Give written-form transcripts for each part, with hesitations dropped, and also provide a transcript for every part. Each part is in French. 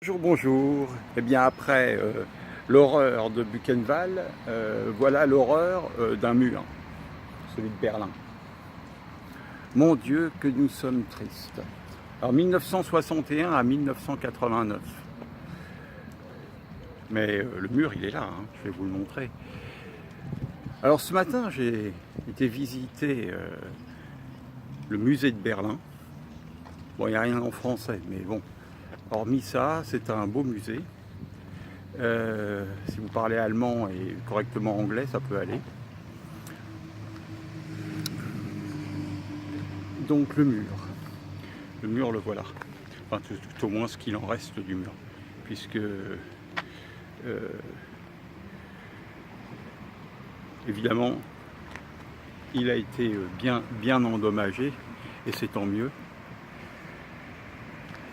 Bonjour, bonjour. Eh bien, après l'horreur de Buchenwald, voilà l'horreur d'un mur, celui de Berlin. Mon Dieu, que nous sommes tristes. Alors, 1961 à 1989. Mais le mur, il est là, hein, je vais vous le montrer. Alors, ce matin, j'ai été visiter le musée de Berlin. Bon, il n'y a rien en français, mais bon, hormis ça, c'est un beau musée. Si vous parlez allemand et correctement anglais, ça peut aller. Donc le mur le voilà. Enfin tout au moins ce qu'il en reste du mur. Puisque évidemment il a été bien endommagé et c'est tant mieux.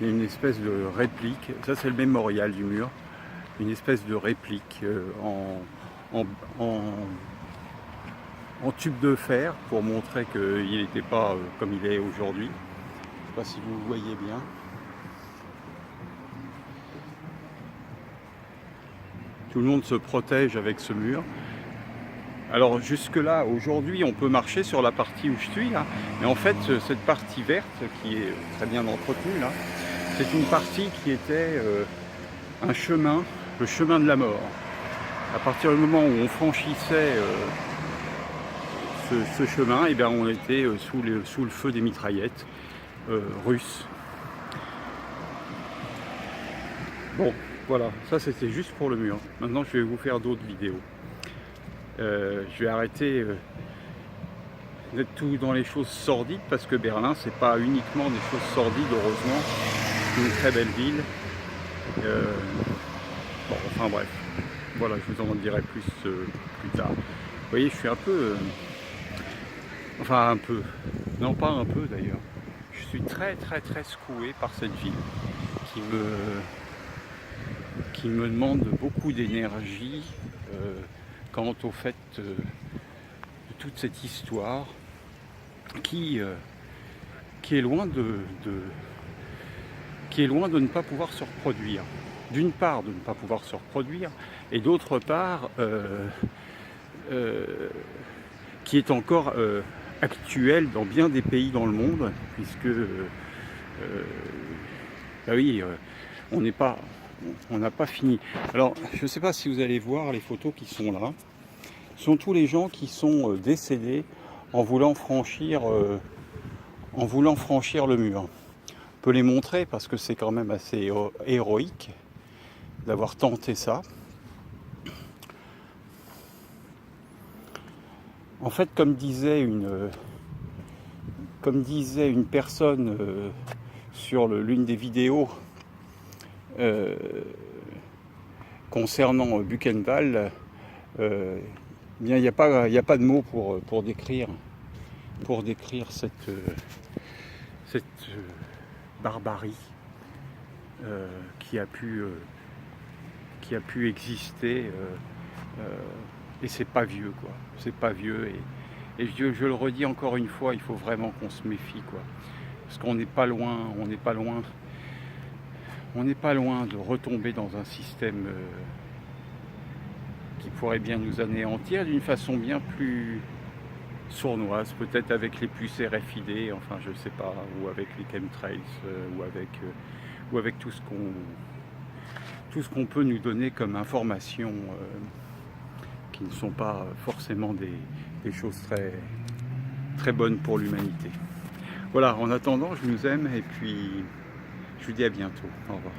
Il y a une espèce de réplique, ça c'est le mémorial du mur, une espèce de réplique en tube de fer pour montrer qu'il n'était pas comme il est aujourd'hui. Je ne sais pas si vous voyez bien. Tout le monde se protège avec ce mur. Alors jusque là, aujourd'hui, on peut marcher sur la partie où je suis là, mais en fait, cette partie verte qui est très bien entretenue là, c'est une partie qui était un chemin, le chemin de la mort. À partir du moment où on franchissait ce chemin, et bien on était sous le feu des mitraillettes russes. Bon, voilà, ça c'était juste pour le mur. Maintenant, je vais vous faire d'autres vidéos. Je vais arrêter d'être tout dans les choses sordides parce que Berlin, c'est pas uniquement des choses sordides, heureusement. C'est une très belle ville. Bon, enfin bref, voilà, je vous en dirai plus plus tard. Vous voyez, je suis un peu, enfin un peu, non pas un peu d'ailleurs. Je suis très secoué par cette ville qui me demande beaucoup d'énergie quant au fait de toute cette histoire qui est loin qui est loin de ne pas pouvoir se reproduire. D'une part, de ne pas pouvoir se reproduire, et d'autre part, qui est encore actuelle dans bien des pays dans le monde, puisque, bah oui, on n'a pas fini. Alors, je ne sais pas si vous allez voir les photos qui sont là. Ce sont tous les gens qui sont décédés en voulant franchir le mur. On peut les montrer parce que c'est quand même assez héroïque d'avoir tenté ça. En fait, comme disait une personne sur l'une des vidéos concernant Buchenwald, bien il n'y a pas de mots pour décrire cette barbarie qui a pu exister et c'est pas vieux quoi, c'est pas vieux et je le redis encore une fois, il faut vraiment qu'on se méfie quoi, parce qu'on n'est pas loin de retomber dans un système qui pourrait bien nous anéantir d'une façon bien plus sournoise, peut-être avec les puces RFID, enfin je sais pas, ou avec les chemtrails, ou avec tout ce qu'on peut nous donner comme information qui ne sont pas forcément des choses très bonnes pour l'humanité. Voilà, en attendant, je vous aime et puis je vous dis à bientôt. Au revoir.